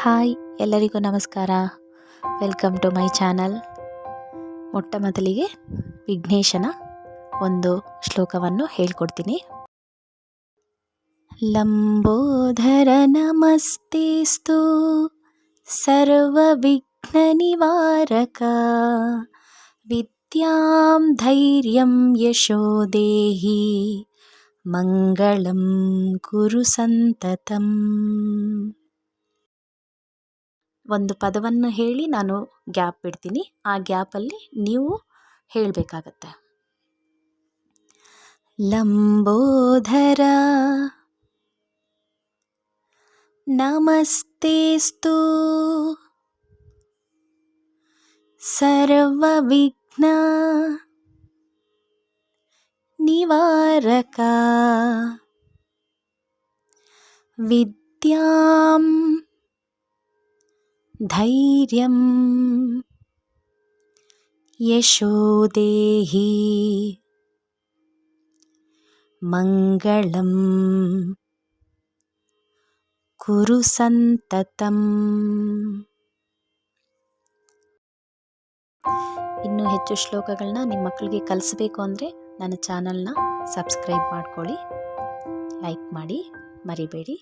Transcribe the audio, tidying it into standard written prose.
Hi ಎಲ್ಲರಿಗೂ ನಮಸ್ಕಾರ. Welcome to my channel. ಮೊಟ್ಟ ಮೊದಲಿಗೆ ವಿಘ್ನೇಶನ ಒಂದು ಶ್ಲೋಕವನ್ನು ಹೇಳ್ಕೊಡ್ತೀನಿ. ಲಂಬೋಧರ ನಮಸ್ತೇಸ್ತು ಸರ್ವವಿಘ್ನ ನಿವಾರಕ ವಿದ್ಯಾಂ ಧೈರ್ಯಂ ಯಶೋ ದೇಹಿ ಮಂಗಳಂ ಕುರು ಸಂತತಂ. ಒಂದು ಪದವನ್ನು ಹೇಳಿ ನಾನು ಗ್ಯಾಪ್ ಬಿಡ್ತೀನಿ. ಆ ಗ್ಯಾಪಲ್ಲಿ ನೀವು ಹೇಳಬೇಕಾಗತ್ತೆ. ಲಂಬೋಧರ ನಮಸ್ತೇಸ್ತು ಸರ್ವವಿಘ್ನ ನಿವಾರಕ ವಿದ್ಯಾಂ ಧೈರ್ಯಂ ಯಶೋ ದೇಹಿ ಮಂಗಳಂ ಕುರು ಸಂತತಂ. ಇನ್ನೂ ಹೆಚ್ಚು ಶ್ಲೋಕಗಳನ್ನ ನಿಮ್ಮ ಮಕ್ಕಳಿಗೆ ಕಲಿಸಬೇಕು ಅಂದರೆ ನನ್ನ ಚಾನಲ್ನ ಸಬ್ಸ್ಕ್ರೈಬ್ ಮಾಡ್ಕೊಳ್ಳಿ, ಲೈಕ್ ಮಾಡಿ, ಮರಿಬೇಡಿ.